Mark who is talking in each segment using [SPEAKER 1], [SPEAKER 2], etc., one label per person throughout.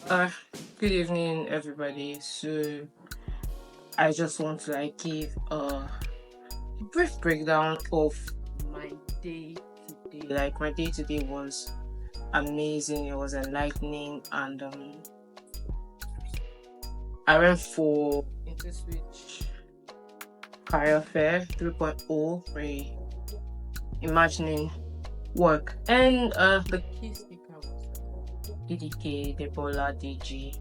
[SPEAKER 1] Uh, Good evening, everybody. So, I just want to give a brief breakdown of my day today. Like, my day today was amazing, it was enlightening, and I went for Interswitch Career Fair 3.0, reimagining work, and the key speaker was DDK, Debola DG,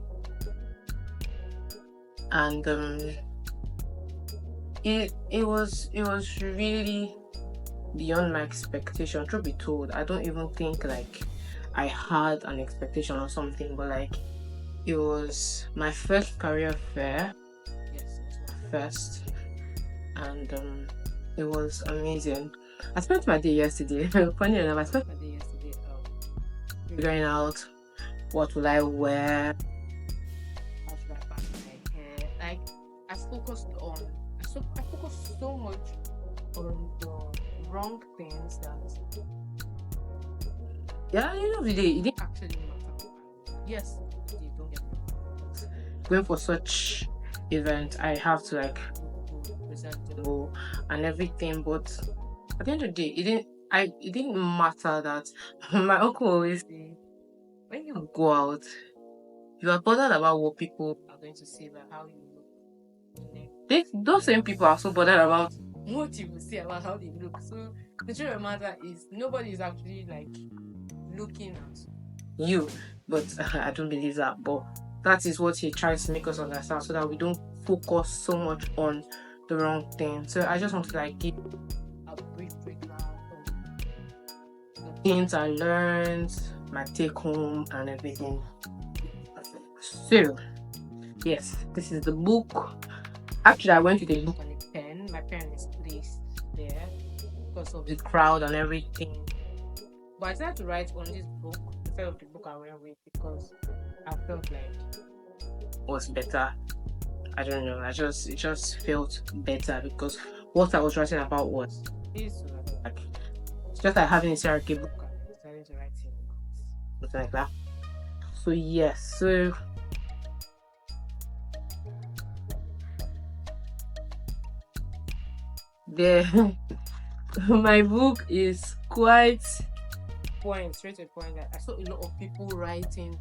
[SPEAKER 1] and it was really beyond my expectation. Truth be told, I don't even think I had an expectation or something, but it was my first career fair. Yes, it was my first, and it was amazing. I spent my day yesterday. Funny enough, I spent my day yesterday figuring out what will I wear, how should I pack my hair. I focused on I focused so much on the wrong things that yeah, end of the day, it didn't actually matter. Yes, it did, don't get me wrong. Going for such event, I have to presentable and everything, but at the end of the day, it didn't matter that my uncle always say when you go out, you are bothered about what people are going to say about how you look. Those same people are so bothered about what you will say about how they look. So the truth of the matter is nobody is actually looking at you. But I don't believe that. But that is what he tries to make us understand so that we don't focus so much on the wrong thing. So I just want to give a brief breakdown of the things I learned, my take home and everything. So yes, this is the book. Actually, I went with a book and a pen. My pen is placed there because of the crowd and everything. But I decided to write on this book instead of the book I went with because I felt like it was better. I don't know. It just felt better because what I was writing about was this. It's just like having a CRK book and deciding to write it something like that. So yes, so the my book is quite straight to the point that I saw a lot of people writing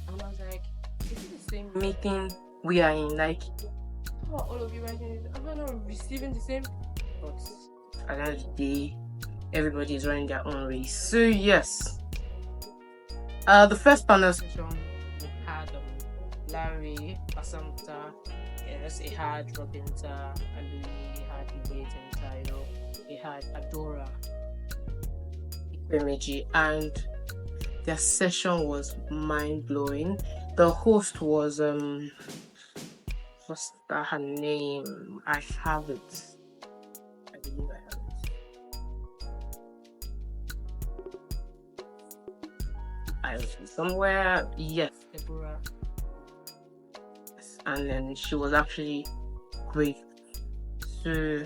[SPEAKER 1] and I was like, is it the same meeting we are in? How are all of you writing it? Am I not receiving the same? But at the end of the day, everybody is running their own race. So yes. The first panel session we had Larry, Asamta, yes, it had Robinta, Alui, it had Ibate and Tayo, it had Adora, Ikwemeji, and their session was mind blowing. The host was what's that her name? I have it. I believe I have it. I was somewhere. Yes, Deborah. And then she was actually great. So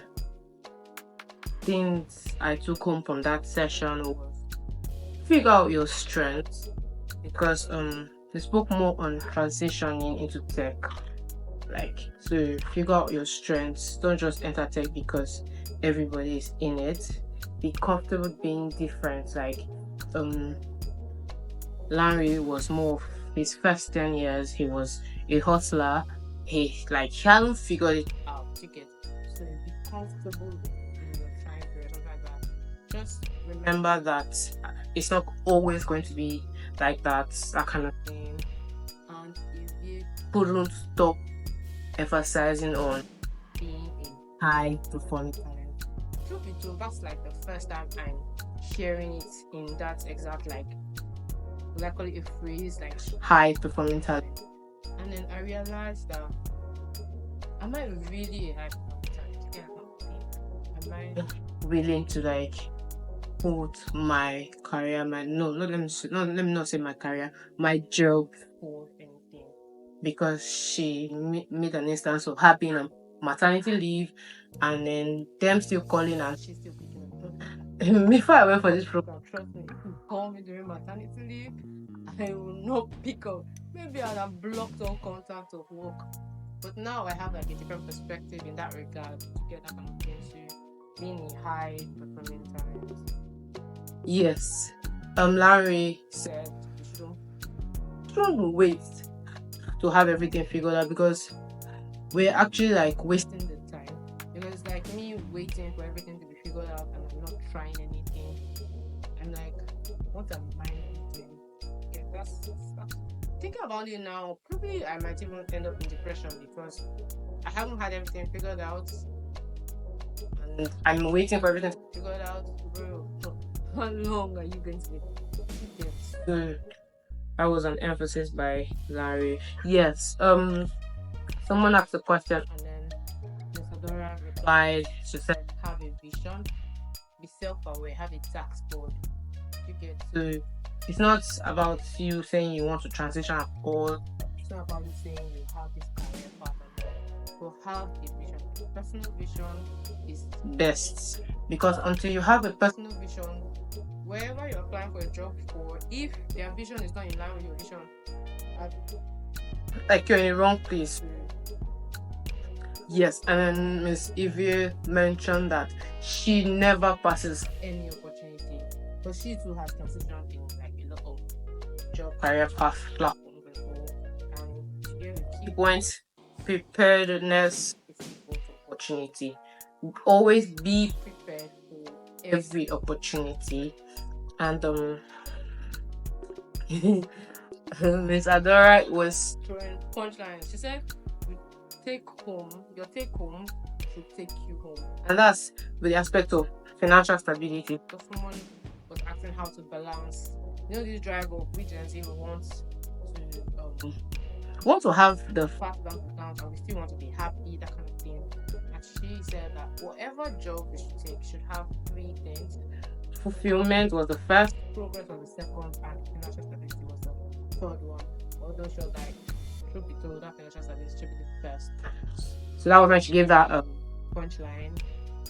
[SPEAKER 1] things I took home from that session was figure out your strengths because they spoke more on transitioning into tech. So figure out your strengths. Don't just enter tech because everybody is in it. Be comfortable being different. Larry was more of his first 10 years, he was a hustler. He hadn't figured it out. So be comfortable in your time period, something like that. Just remember that it's not always going to be like that kind of thing. And if you couldn't stop emphasizing on being a high performing talent. Truth be told, that's the first time I'm hearing it in that exact I call it a phrase high performing talent. And then I realized that am I really a high performing talent? Yeah, am I willing to put my career, let me not say my career, my job for anything? Because she made an instance of her being on maternity leave and then them still calling and she's still picking up. Before I went for this program, trust me, if you call me during maternity leave, I will not pick up maybe I'd have blocked all contact of work. But now I have like a different perspective in that regard to get that kind of thing to being in high performing times. Yes. Larry said you shouldn't wait to have everything figured out, because we're actually like wasting the time. Because it's like me waiting for everything to be figured out and I'm not trying anything. I'm like, what am I doing? Yeah, that's thinking about it now, probably I might even end up in depression because I haven't had everything figured out and I'm waiting for everything to be figured out. Bro, how long are you going to be? So that was an emphasis by Larry. Yes. Someone asked a question and then Miss Adora replied. She said, "Have a vision, be self-aware, have a task board." You get, so it's not about you saying you want to transition at all. It's not about you saying you have this career path and all, but have a vision. Personal vision is best, because until you have a personal vision, wherever you're applying for a job for, if their vision is not in line with your vision, like you're in the wrong place. Yes, and then Miss Evie mentioned that she never passes any opportunity, but she too has transitioned in like a lot of job career path platforms and all. And the key points: preparedness is equal to opportunity. Always be prepared for every opportunity. And Miss Adora was throwing punchlines. She said, your take home should take you home. And that's with the aspect of financial stability. So someone was asking how to balance, this drive of which Gen Z want to have the fast bank account and we still want to be happy, that kind of thing. And she said that whatever job we should take should have three things. Fulfillment was the first, progress was the second, and financial stability was the third one. Although she was like, truth be told, that financial stability should be the first. So that was when she gave that punchline.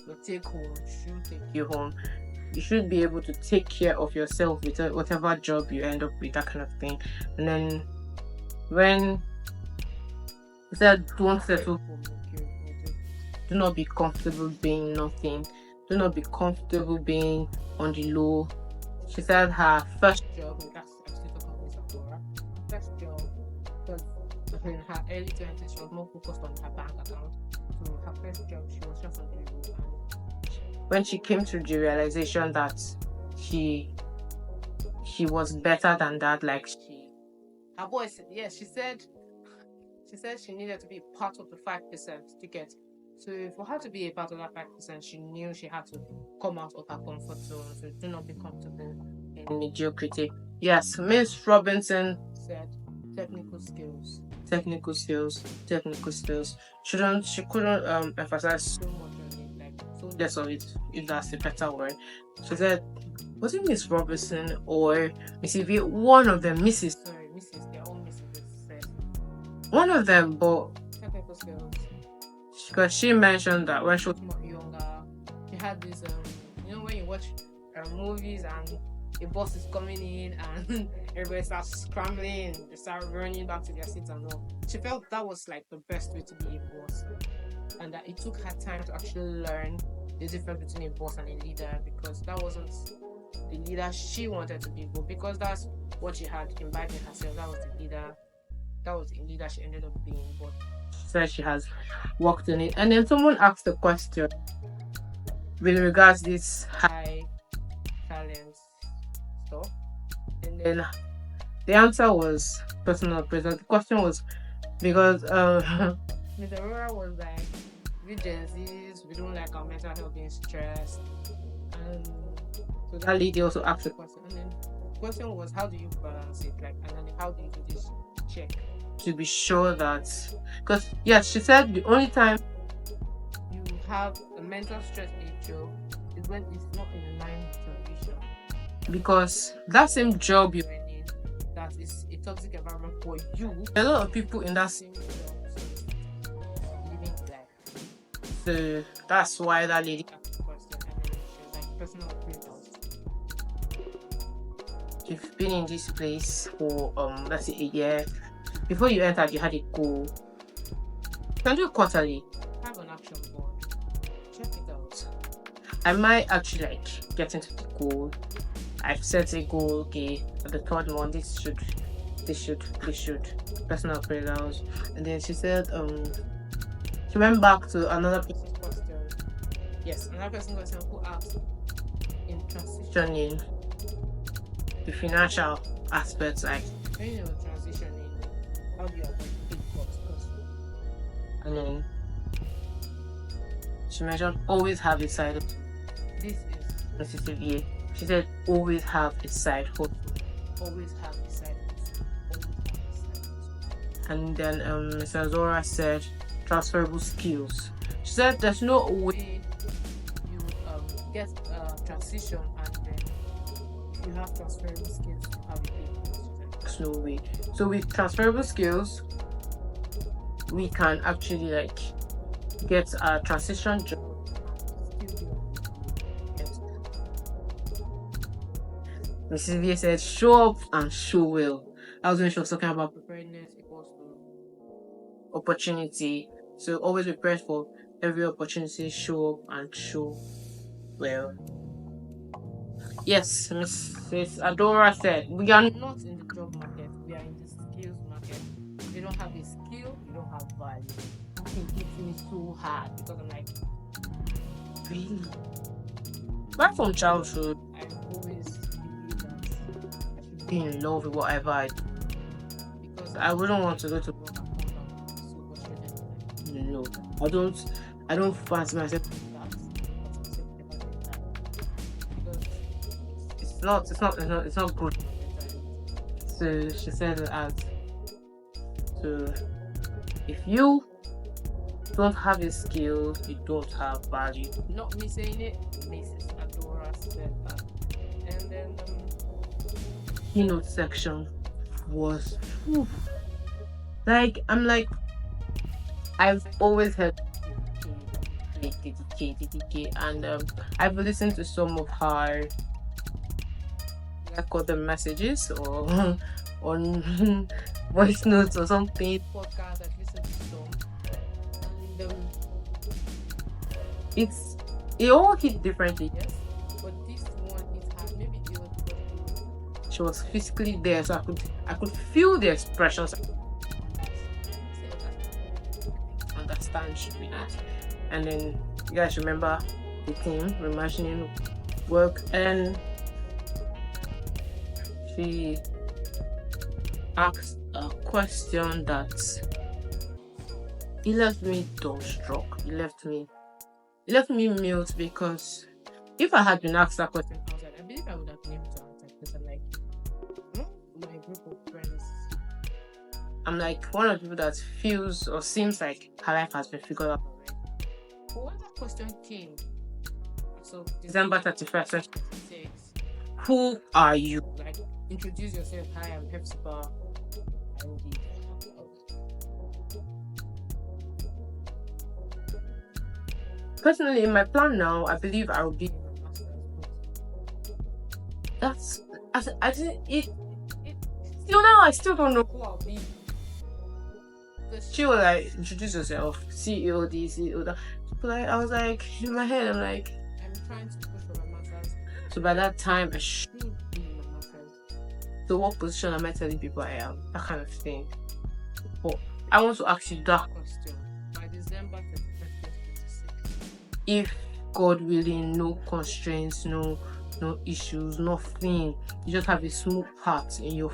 [SPEAKER 1] Your take home should take you home. You should be able to take care of yourself with whatever job you end up with, that kind of thing. And then when he said, don't settle for mediocrity. Do not be comfortable being nothing. Do not be comfortable being on the low. She said her first job, that's actually talking about Miss Aurora. First job was in her early 20s. She was more focused on her bank account. So her first job, she was just on the low. And when she came to the realization that she was better than that, like her voice, yes, she said she needed to be part of the 5% to get. So for her to be a part of that 5%, she knew she had to come out of her comfort zone. So do not be comfortable in mediocrity. Yes, Miss Robinson said technical skills. She couldn't emphasize so much on it, like so less of it, if that's a better word. She said, was it Miss Robinson or Miss Evie? One of them, Mrs. They're all Mrs. said. One of them, but technical skills. Because she mentioned that when she was more younger, she had this, when you watch movies and a bus is coming in and everybody starts scrambling, they start running back to their seats and all. She felt that was like the best way to be a boss, and that it took her time to actually learn the difference between a boss and a leader, because that wasn't the leader she wanted to be, but because that's what she had imbibed in herself, that was the leader she ended up being. But she said she has worked on it. And then someone asked a question with regards to this high talent stuff, and then the answer was personal presence. The question was because Miss Aurora was like, we Gen Zs, we don't like our mental health being stressed, and so that lady also asked the question, and then the question was, how do you balance it, like, and then how do you do this check to be sure that, because yes, she said the only time you have a mental stress in a job is when it's not in line with your vision, because that same job you're in, that is a toxic environment for you, a lot of people in that same job living life. So that's why that lady asked the question, and then she was like, personal appraisals. You've been in this place for let's say a year, before you entered, you had a goal. You can do it quarterly. Have an action board. Check it out. I might actually like get into the goal. I've set a goal. Okay, at the third one, this should. Personal appraisals. And then she said, she went back to another person's question. Yes, another person question who asked in transitioning the financial aspects, like when you're transitioning, how do you avoid big costs? And then she mentioned always have a side. This is Mrs. VA. She said always have a side hustle. Always have a side hustle. And then Mrs. Zora said transferable skills. She said there's no way you get transition and then if you have transferable skills you have a big. There's no way. So with transferable skills we can actually like get a transition job. Mrs. V said show up and show well. That was when she was talking about preparedness equals to opportunity. So always prepare for every opportunity, show up and show well. Yes, Mrs. Adora said we are not in the job market, we are in the skills market. If you don't have a skill, you don't have value. I think it's me so hard because I'm like, really? Right from childhood, I always believe that I should be in love with whatever I do. Because I wouldn't want to go to work and come back so frustrated. No, I don't fancy myself doing that. Because it's not good. So she said that so if you don't have a skill, you don't have value. Not me saying it, Mrs. Adora said that. And then keynote section was like I'm like I've always heard DDK and I've listened to some of her I call them messages or on voice notes or something podcast I've listened to some and it all hit differently, yes, but this one hit hard. Maybe it was because she was physically there, so I could feel the expressions. Understand should be that. And then you guys remember the theme, reimagining work, and she asked a question that it left me dumbstruck. It left me mute because if I had been asked that question outside, I believe I would have been able to answer because I'm like, my group of friends. I'm like one of the people that feels or seems like her life has been figured out already. But when that question came, so December 31st, 2026, who are you? Like, introduce yourself. Hi, I'm Hepzibah. Personally, in my plan now, I believe I will be in my master's. I didn't it till now I still don't know who I'll be. Because she was like, introduce yourself, CEO this, CEO that. But I was like, in my head, I'm like, I'm trying to push for my master's. So by that time, I should be in my master's. So what position am I telling people I am? That kind of thing. But I want to ask you that question. By December 31st, 2026, if God willing, no constraints, no issues, nothing, you just have a smooth path in your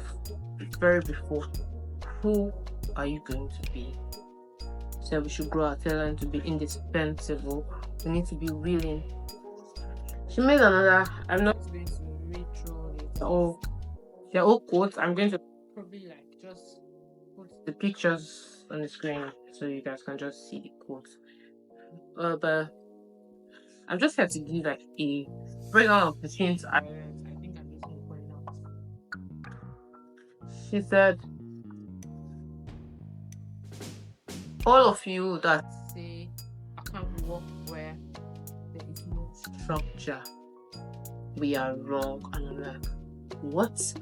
[SPEAKER 1] very before, who are you going to be? So we should grow our talent to be indispensable. We need to be willing. She made another. I'm not going to read through it. They're all quotes. I'm going to probably like just put the pictures on the screen so you guys can just see the quotes. But I'm just here to give like a breakdown of the things I think I'm missing the point now. She said, all of you that say I can't work where there is no structure, we are wrong. And I'm like, what?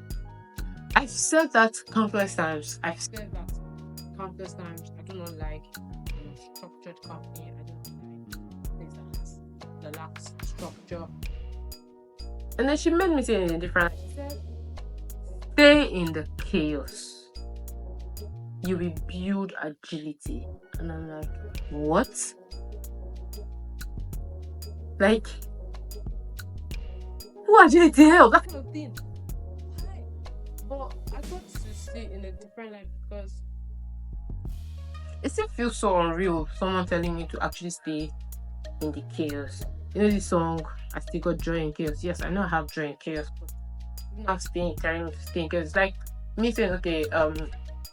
[SPEAKER 1] I've said that countless times. I do not like structured company. I don't like things that has the lacks structure. And then she made me say it in a different. She said, "Stay in the chaos. You will build agility." And I'm like, what? Like, who agility help? That kind of thing. But I got to see it in a different light because it still feels so unreal. Someone telling me to actually stay in the chaos. You know the song, I still got joy in chaos. Yes, I know I have joy in chaos, but not staying carrying me to stay in chaos. It's like me saying, okay,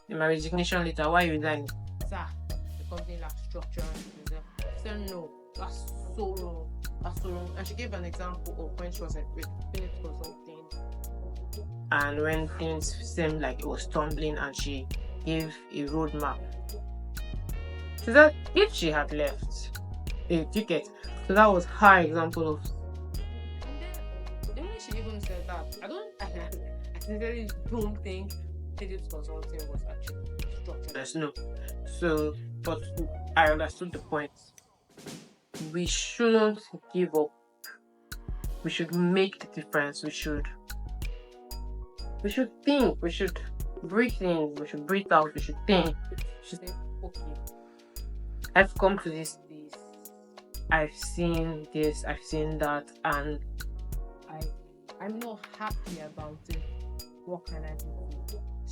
[SPEAKER 1] in my resignation letter, why are you resigning? Sir, the company lacks structure. She said, no, that's so wrong. That's so wrong. And she gave an example of when she was like with Philips Consulting, and when things seemed like it was tumbling, and she gave a roadmap. So that if she had left a ticket, so that was her example of. And then when she even said that, I sincerely don't think Philips Consulting was actually structured. No. So, but I understood the point. We shouldn't give up. We should make the difference. We should think. We should breathe in. We should breathe out. We should think. We should say, okay, I've come to this place. I've seen this. I've seen that, and I'm not happy about it. What can I do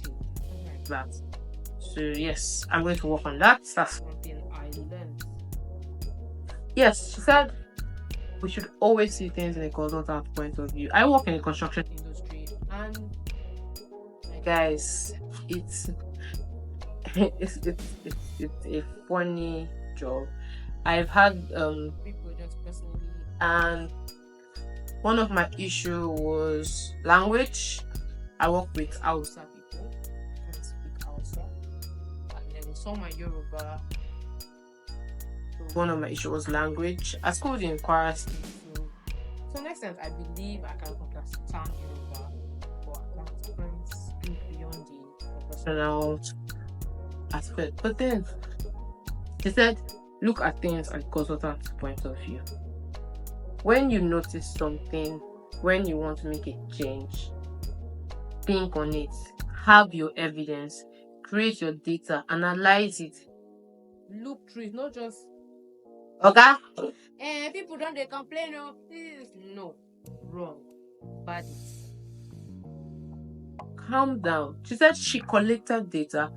[SPEAKER 1] to change like that? So yes, I'm going to work on that. That's one thing I learned. Yes, she said we should always see things in a consultant point of view. I work in the construction industry, and guys, it's a funny job. I've had 3 projects personally, and one of my issue was language. I work with Hausa people. I can't speak Hausa. And then some are Yoruba. So one of my issues was language. I schooled in Kwara State, so to an extent I believe I can understand Yoruba, but I can't speak beyond the professional aspect. But then she said, look at things at the consultant's point of view. When you notice something, when you want to make a change, think on it, have your evidence, create your data, analyze it, look through it, not just okay. People don't they complain of this. No, wrong, bad. Calm down. She said she collected data.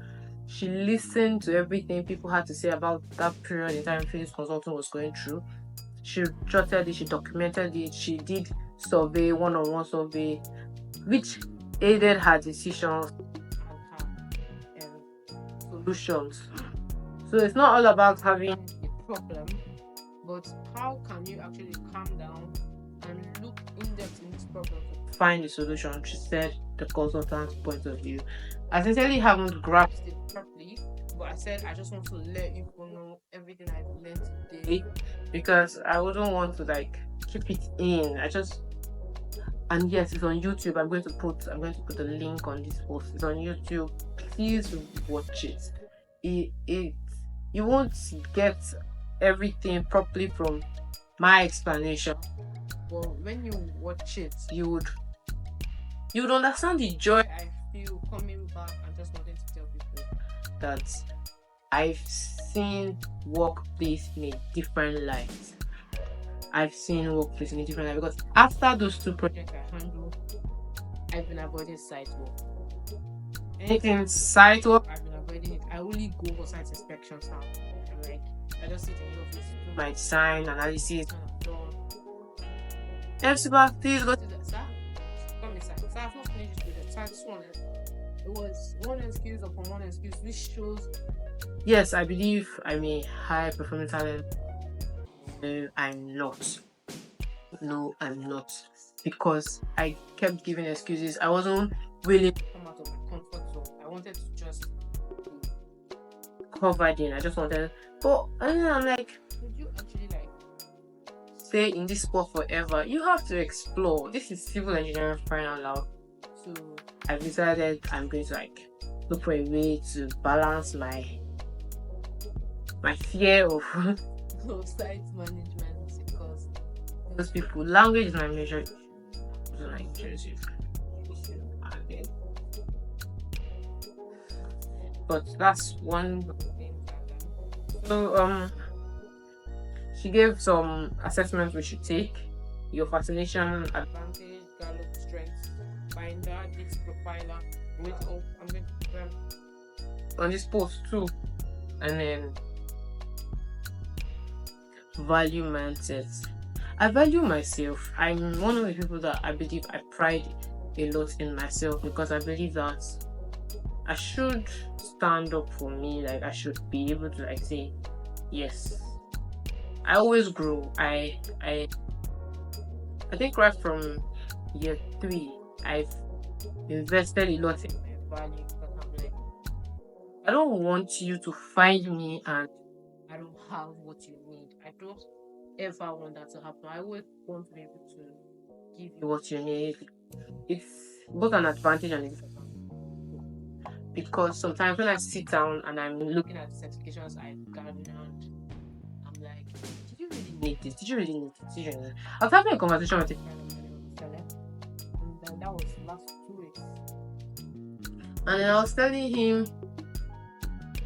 [SPEAKER 1] She listened to everything people had to say about that period in time Philips Consulting was going through. She jotted it, she documented it, she did survey, one-on-one survey, which aided her decisions and her solutions. So it's not all about having a problem, but how can you actually calm down and look in depth in this problem to find the solution? She said the consultant's point of view. I sincerely haven't grasped it properly, but I said I just want to let you know everything I've learned today, because I wouldn't want to like keep it in. And yes, it's on YouTube. I'm going to put the link on this post. It's on YouTube. Please watch it. You won't get everything properly from my explanation. But when you watch it, you would understand the joy I feel coming back and just wanting to tell people that I've seen workplace in a different light. I've seen workplace in a different light, because after those 2 projects I handled, I've been avoiding site work. Anything site work, I've been avoiding it. I only go for site inspections now. I just sit in the office, do my design analysis, and I'm done. Everybody, please go to the sir. Come inside. So I've not finished with the site. This one, it was one excuse upon one excuse, which shows. Yes, I believe I'm a high performing talent. No, I'm not. No, I'm not. Because I kept giving excuses. I wasn't willing to come out of my comfort zone. I wanted to just cover in. I just wanted, but I'm like, would you actually like stay in this sport forever? You have to explore. This is civil engineering final now. So I decided I'm going to like look for a way to balance my fear of site management, because those people, language is my major issue. But that's one thing. So she gave some assessments we should take. Your fascination, advantage, Gallup strength, finder, this profiler. Wait, I'm going to put them on this post too. And then value mindset. I value myself. I'm one of the people that I believe I pride a lot in myself, because I believe that I should stand up for me. Like, I should be able to like say yes. I always grow. I think right from year 3 I've invested a lot in my value, because I'm like, I don't want you to find me and I don't have what you need. I don't ever want that to happen. I always want to be able to give you what you need. It's both an advantage and a disadvantage, because sometimes when I sit down and I'm looking at the certifications I've gathered, I'm like, did you really need this? Did you really need this? Did you really need this? I was having a conversation with a friend of mine, and then that was last 2 weeks. And then I was telling him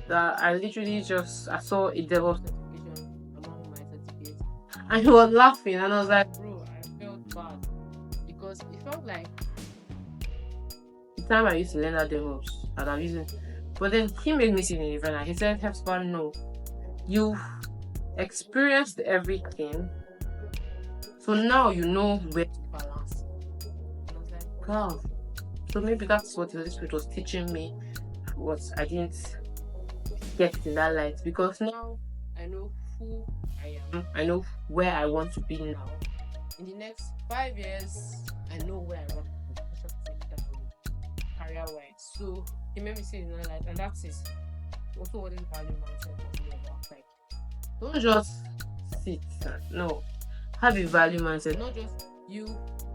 [SPEAKER 1] that I literally I saw a DevOps certification among my certificates, and he was laughing, and I was like, bro, I felt bad, because it felt like the time I used to learn that DevOps that I'm using. But then he made me sit in the event and he said, Hepzibah, no, you've experienced everything, so now you know where to balance. And I was like, wow. So maybe that's what the Holy Spirit was teaching me, what I didn't get in that light, because now I know who I am. I know where I want to be now. In the next 5 years, I know where I want to be career-wise. So it made me see in that light, and that is also what this value mindset was all about. Like, don't just sit. No, have a value mindset. Not just you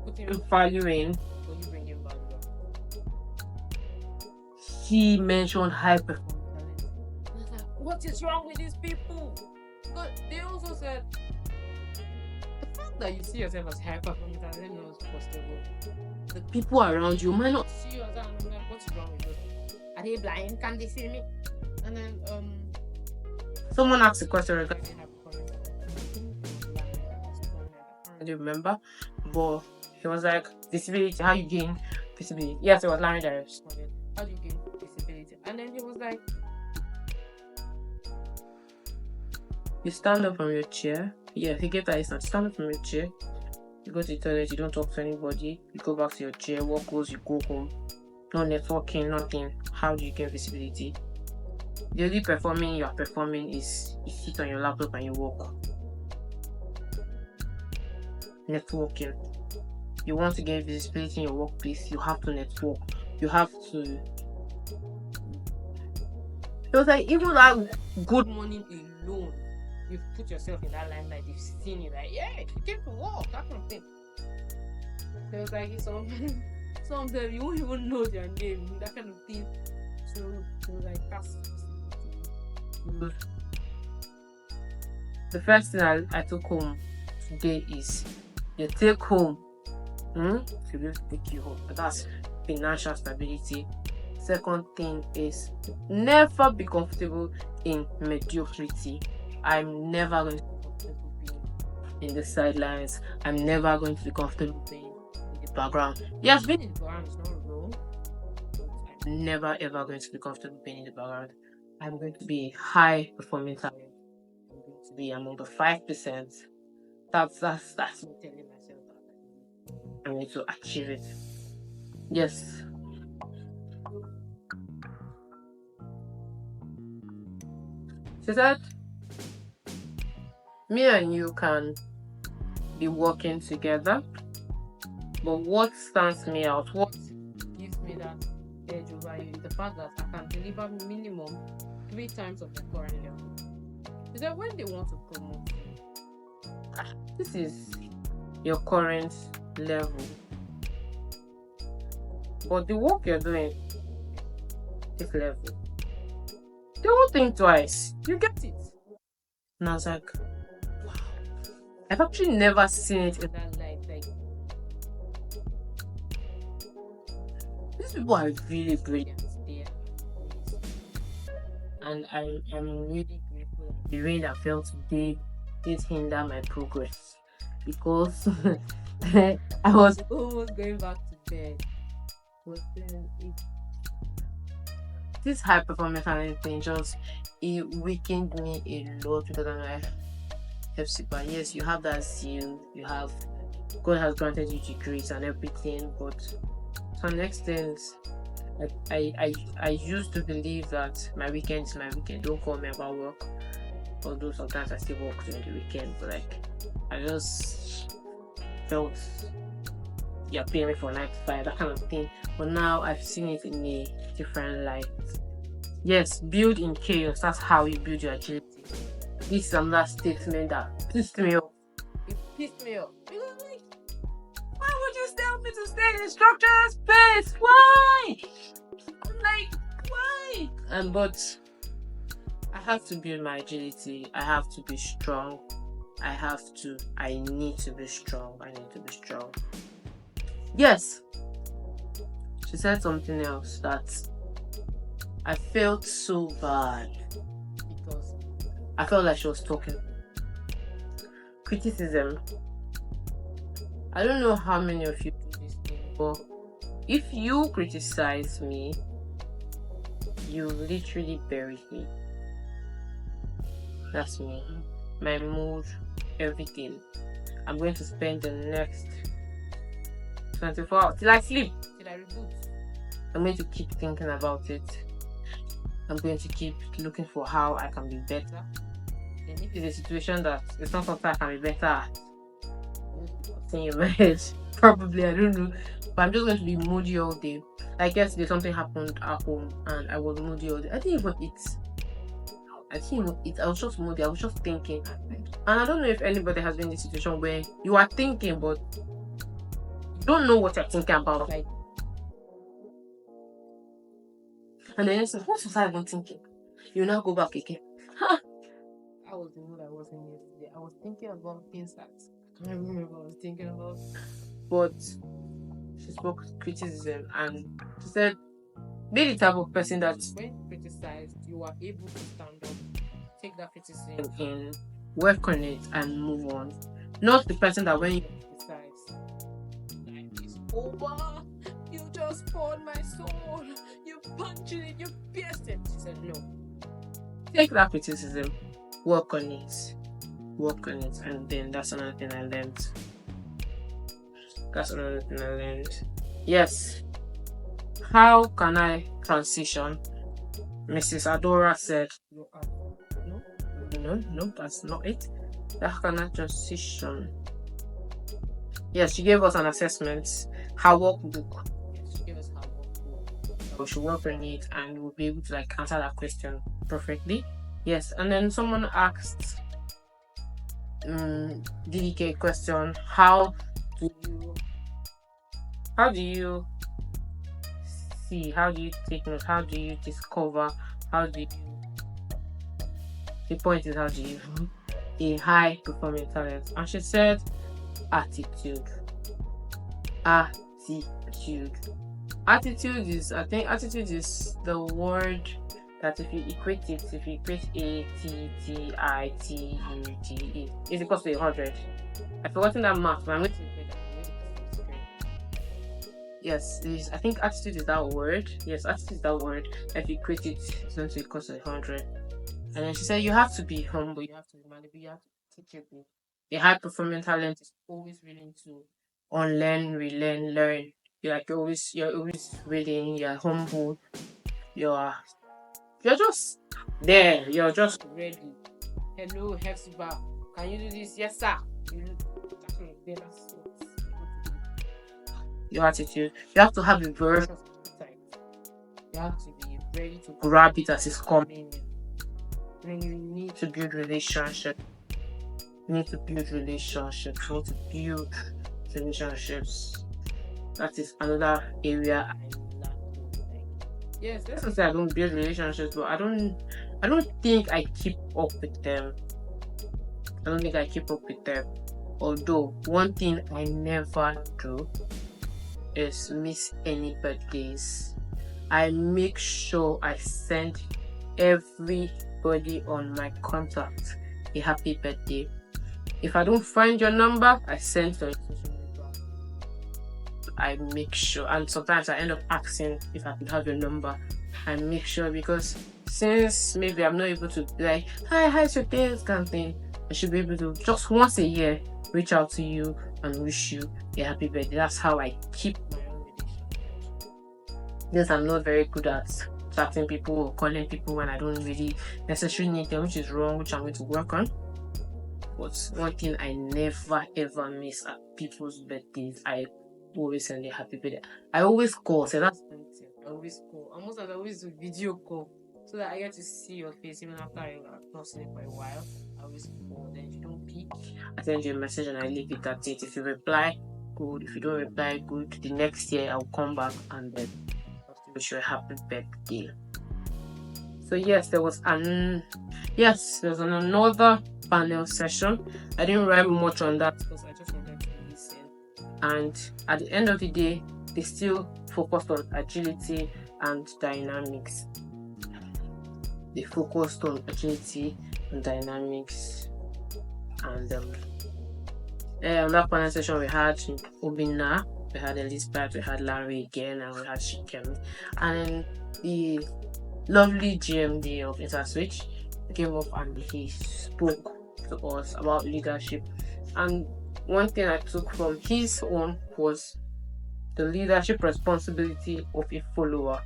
[SPEAKER 1] putting value in, but you bringing value up. He mentioned high performance talent. I was like, what is wrong with these people? But they also said the fact that you see yourself as high performance talent is possible. The people around you might not see you as that. And I'm like, what's wrong with those? Are they blind? Can they see me? And then someone asked a question regarding high performance talent. I don't remember, but he was like, visibility, how you gain visibility. Yes, it was Larry that responded. How do you gain visibility? And then he was like, you stand up from your chair. Yeah, he gave that instance. Stand up from your chair. You go to the toilet, you don't talk to anybody. You go back to your chair, work goes, you go home. No networking, nothing. How do you gain visibility? The only performing you are performing is you sit on your laptop and you work. Networking. You want to get visibility in your workplace, you have to network. You have to. It was like, even that good morning alone, you've put yourself in that limelight, you've seen it, like, yeah, you came to work, that kind of thing. It was like, some of them, you won't even know their name, that kind of thing. So it was like, that's the first thing I took home today is your take home to be able to take you home. That's financial stability. Second thing is never be comfortable in mediocrity. I'm never going to be comfortable being in the sidelines. I'm never going to be comfortable being in the background. Yes, being in the background is not wrong. I'm never ever going to be comfortable being in the background. I'm going to be a high performing talent. I'm going to be among the 5%. That's me telling myself that I'm going to achieve it. Yes. She said, me and you can be working together, but what stands me out, what gives me that edge over you, is the fact that I can deliver minimum 3 times of the current level. She said, when they want to promote you, this is your current level. but the work you're doing, this level, they won't think twice. You get it. And I was like, wow. I've actually never seen it in that light. Like, these people are really brilliant. They are amazing. And I'm really grateful that the rain that fell today did hinder my progress, because I was almost going back to bed. But then this high performance and thing just, it weakened me a lot, because I'm like, Hepzibah, yes, you have that zeal, you have, God has granted you degrees and everything, but to an extent, I used to believe that my weekend is my weekend. Don't call me about work. Although sometimes I still work during the weekend, but like, I just felt you're paying me for 9 to 5, that kind of thing. But now I've seen it in a different light. Yes, build in chaos. That's how you build your agility. This is another statement that pissed me off. It pissed me off. Because like, why would you tell me to stay in a structured space? Why? I'm like, why? But I have to build my agility. I have to be strong. I need to be strong. Yes. She said something else that I felt so bad, because I felt like she was talking. Criticism. I don't know how many of you do this thing, but if you criticize me, you literally bury me. That's me. My mood, everything. I'm going to spend the next 24 hours till I sleep, till I reboot. I'm going to keep thinking about it. I'm going to keep looking for how I can be better. And if it's a situation that it's not something I can be better at, in my head, probably, I don't know. But I'm just going to be moody all day. Like yesterday, something happened at home and I was moody all day. I didn't even eat. I was just moody. I was just thinking. And I don't know if anybody has been in this situation where you are thinking, but you don't know what you're thinking about. Like, and then you say, what was I even thinking? You now go back again. I was the mood I was in yesterday. I was thinking about things that I can't remember what I was thinking about. But she spoke criticism, and she said, be the type of person that when criticized, you are able to stand up, take that criticism in, work on it, and move on. Not the person that when you criticize, like, it's over, you just poured my soul, you punched it, you pierced it. She said, no. Take that criticism, work on it, and then that's another thing I learned. Yes. How can I transition? Mrs. Adora said, no, that's not it. How can I transition? Yes, she gave us an assessment, her workbook. Yes, she gave us her workbook. We should work on it and we'll be able to like answer that question perfectly. Yes, and then someone asked DDK question, how do you see, how do you take notes, how do you discover, the point is, how do you a high performing talent? And she said attitude is, I think attitude is the word that if you equate ATTITUDE, is equals to 100. I've forgotten that math, but I'm going to equate that. Yes, I think attitude is that word. Yes, attitude is that word. If you equate it, it's going to equal to 100. And then she said you have to be humble, you have to be malleable, you have to teachable. A high performing talent is always willing to unlearn, relearn, learn. You're always willing, you're humble, you're just there, you're just ready. Hello, Hepzibah, can you do this? Yes, sir. Your attitude, you have to have a version of appetite. You have to be ready to grab it as it's coming. Then you need to build relationships. That is another area I lack of. Like, yes, let's not say I don't build relationships, but I don't think I keep up with them. I don't think I keep up with them. Although one thing I never do is miss any birthdays. I make sure I send everybody on my contact a happy birthday. If I don't find your number, I send to social media. I make sure, and sometimes I end up asking if I could have your number. I make sure, because since maybe I'm not able to be like, hi, how's your day, kind of thing, I should be able to just once a year reach out to you and wish you a happy birthday. That's how I keep my own relationship. Yes, I'm not very good at chatting people or calling people when I don't really necessarily need them, which is wrong, which I'm going to work on. But one thing I never ever miss at people's birthdays, I always send a happy birthday. I always call, so that's one thing. I always call. Almost as I always do video call, so that I get to see your face even after I've not seen it for a while. I always call. Then if you don't pick, I send you a message and I leave it at it. If you reply, good. If you don't reply, good. The next year I'll come back and then wish you a happy birthday. So yes, there was another panel session. I didn't write much on that because I just wanted to listen. And at the end of the day, they still focused on agility and dynamics. They focused on agility and dynamics. And on that panel session, we had Obina, we had Elizabeth, we had Larry again, and we had Shikem. And the lovely GMD of Interswitch came up and he spoke to us about leadership. And one thing I took from his own was the leadership responsibility of a follower.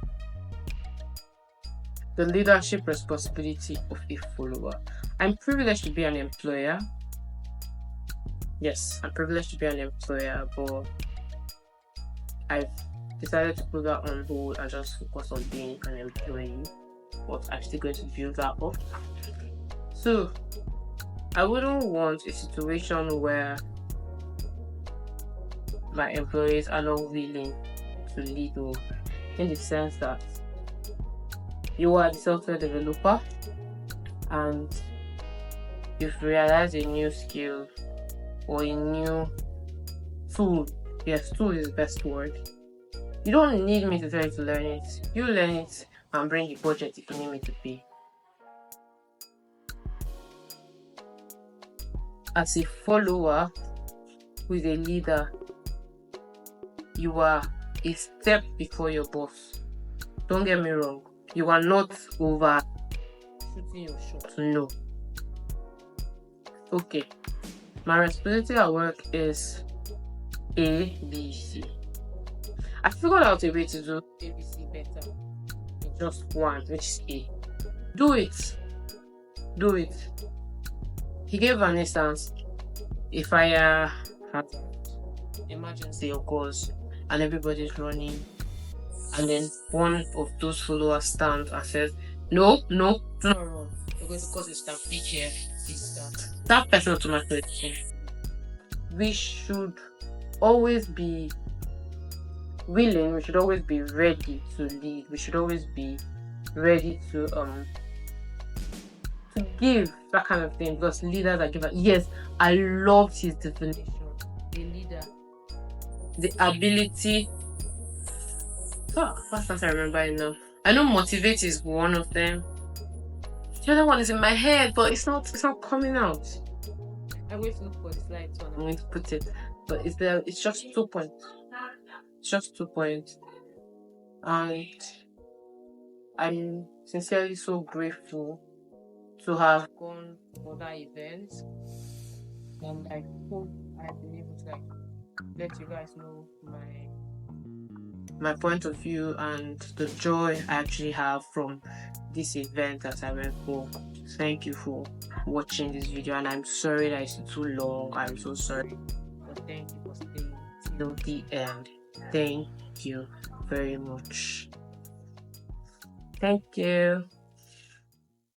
[SPEAKER 1] The leadership responsibility of a follower. I'm privileged to be an employer. Yes, I'm privileged to be an employer, but I've decided to put that on hold and just focus on being an employee. But I'm still going to build that up. So I wouldn't want a situation where my employees are not willing to lead me, in the sense that you are the software developer and you've realized a new skill or a new tool. Yes, tool is the best word. You don't need me to tell you to learn it. You learn it and bring the budget if you need me to pay. As a follower who is a leader, you are a step before your boss. Don't get me wrong. You are not over shooting your shot. No. Okay. My responsibility at work is A, B, C. I figured out a way to do A, B, C better in just one, which is A. Do it. Do it. He gave an instance. If I had emergency occurs and everybody's running, and then one of those followers stands and says, no, do not run. You're going to cause a stampede here. That person automatically. We should always be willing, we should always be ready to lead, we should always be ready to give that kind of thing, because leaders are given. Yes, I loved his definition. A leader, the ability. What's that I remember enough? I know motivate is one of them. The other one is in my head, but it's not coming out. I'm going to look for the slide one. I'm going to put it, but it's there. It's just 2 points. It's just 2 points, and I'm sincerely so grateful to have gone for that event, and I hope I've been able to let you guys know my point of view and the joy I actually have from this event that I went for. Thank you for watching this video, and I'm sorry that it's too long. I'm so sorry, but thank you for staying till the end. Thank you very much. Thank you.